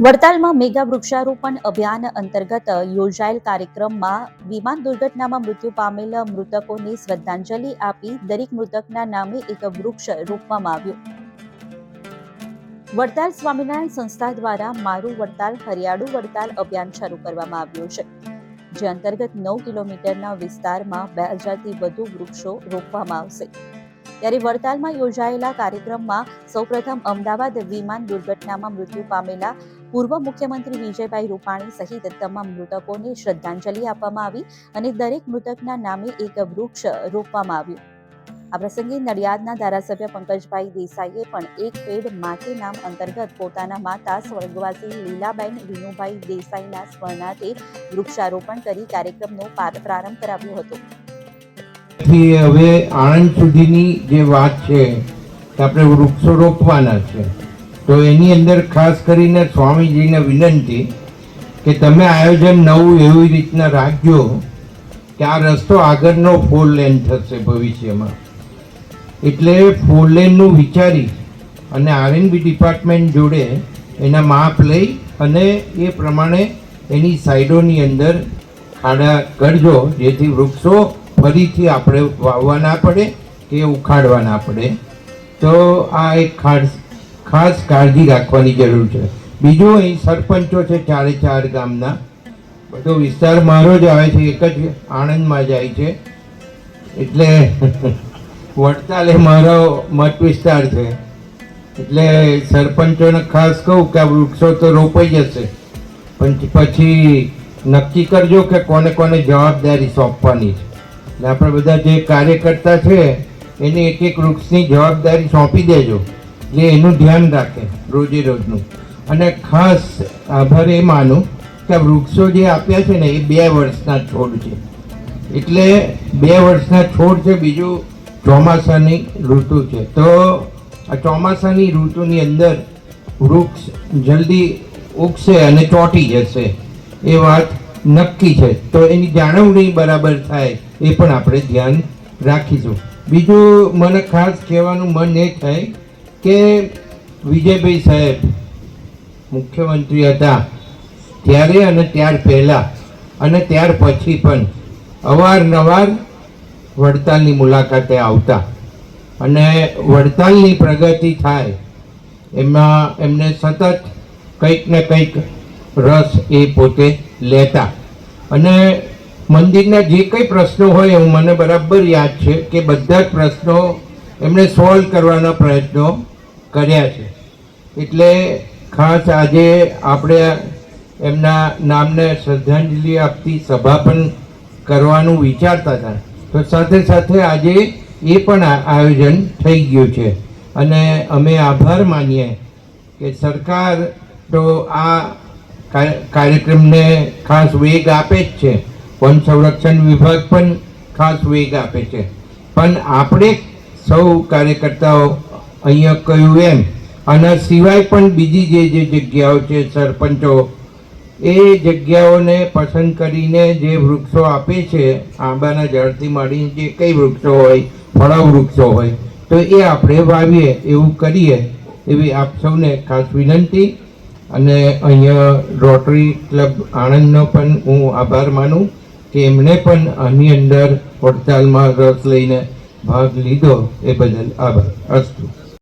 વડતાલમાં mega વૃક્ષારોપણ અભિયાન અંતર્ગત યોજાયેલ કાર્યક્રમમાં વિમાન દુર્ઘટનામાં મૃત્યુ પામેલ મૃતકોને શ્રદ્ધાંજલિ આપી દરેક મૃતકના નામે એક વૃક્ષ રોપવામાં આવ્યું. વડતાલ સ્વામિનારાયણ સંસ્થા દ્વારા મારું વડતાલ હરિયાળું વડતાલ અભિયાન શરૂ કરવામાં આવ્યું છે, જે અંતર્ગત 9 કિલોમીટરના વિસ્તારમાં 2000થી વધુ વૃક્ષો રોપવામાં આવશે. ત્યારે વડતાલમાં યોજાયેલા કાર્યક્રમમાં સૌપ્રથમ અમદાવાદ વિમાન દુર્ઘટનામાં મૃત્યુ પામેલા પૂર્વ મુખ્યમંત્રી વિજયભાઈ રૂપાણી સહિત તમામ મૃતકોને શ્રદ્ધાંજલિ આપવામાં આવી અને દરેક મૃતકના નામે એક વૃક્ષ રોપવામાં આવ્યું. આ પ્રસંગે નડિયાદના ધારાસભ્ય પંકજભાઈ દેસાઈએ પણ એક પેડ માકે નામ અંતર્ગત પોતાના માતા સ્વર્ગવાસી લીલાબેન વિનુભાઈ દેસાઈના સ્મરણાર્થે વૃક્ષારોપણ કરી કાર્યક્રમનો પ્રારંભ કરાવ્યો હતો. હવે આણંદ સુધીની જે વાત છે કે આપણે વૃક્ષો રોપવાના છે, તો એની અંદર ખાસ કરીને સ્વામીજીને વિનંતી કે તમે આયોજન નવું એવી રીતના રાખજો કે આ રસ્તો આગળનો 4 લેન થશે ભવિષ્યમાં. એટલે 4 લેનનું વિચારી અને આરએનબી ડિપાર્ટમેન્ટ જોડે એના માપ લઈ અને એ પ્રમાણે એની સાઈડોની અંદર ખાડા કરજો, જેથી વૃક્ષો ફરીથી આપણે વાવવા ના પડે કે ઉખાડવા ના પડે. તો આ એક ખાસ કાળજી રાખવાની જરૂર છે. બીજું, અહીં સરપંચો છે 4 ગામના, બધો વિસ્તાર મારો જ આવે છે, એક જ આણંદમાં જાય છે. એટલે વડતાલ એ મારો મત વિસ્તાર છે. એટલે સરપંચોને ખાસ કહું કે આ વૃક્ષો તો રોપાઈ જશે, પણ પછી નક્કી કરજો કે કોને કોને જવાબદારી સોંપવાની છે. એટલે આપણે બધા જે કાર્યકર્તા છે એને એક વૃક્ષની જવાબદારી સોંપી દેજો, એટલે એનું ધ્યાન રાખે રોજે રોજનું. અને ખાસ આભાર એ માનું કે વૃક્ષો જે આપ્યા છે ને એ 2 વર્ષના છોડ છે, એટલે 2 વર્ષના છોડ છે. બીજું, ચોમાસાની ઋતુ છે, તો આ ચોમાસાની ઋતુની અંદર વૃક્ષ જલ્દી ઉગશે અને ચોંટી જશે, એ વાત નક્કી છે. તો એની જાળવણી બરાબર થાય એ પણ આપણે ધ્યાન રાખીશું. બીજું, મને ખાસ કહેવાનું મન એ થાય કે વિજયભાઈ સાહેબ મુખ્યમંત્રી હતા ત્યારે અને ત્યાર પહેલાં અને ત્યાર પછી પણ અવારનવાર વડતાલની મુલાકાતે આવતા અને વડતાલની પ્રગતિ થાય એમાં એમને સતત કંઈક ને કંઈક રસ એ પોતે લેતા. અને મંદિરના જે કંઈ પ્રશ્નો હોય એવું મને બરાબર યાદ છે કે બધા જ પ્રશ્નો એમણે સોલ્વ કરવાના પ્રયત્નો કર્યા છે. એટલે ખાસ આજે આપણે એમના નામને શ્રદ્ધાંજલિ આપતી સભા પણ કરવાનું વિચારતા હતા, તો સાથે સાથે આજે એ પણ આયોજન થઈ ગયું છે. અને અમે આભાર માનીએ કે સરકાર તો આ કાર્યક્રમને ખાસ વેગ આપે જ છે, વન સંરક્ષણ વિભાગ પણ ખાસ વેગ આપે છે. પણ આપણે સૌ કાર્યકર્તાઓ અહીંયા કહ્યું એમ આના સિવાય પણ બીજી જે જગ્યાઓ છે, સરપંચો એ જગ્યાઓને પસંદ કરીને જે વૃક્ષો આપે છે, આંબાના ઝાડથી માંડીને જે કંઈ વૃક્ષો હોય, ફળાઉ વૃક્ષો હોય, તો એ આપણે વાવીએ, એવું કરીએ એવી આપ સૌને ખાસ વિનંતી. અને અહીંયા રોટરી ક્લબ આણંદનો પણ હું આભાર માનું કે એમણે પણ આની અંદર વડતાલમાં રસ લઈને ભાગ લીધો, એ બદલ આભાર. અસ્તુ.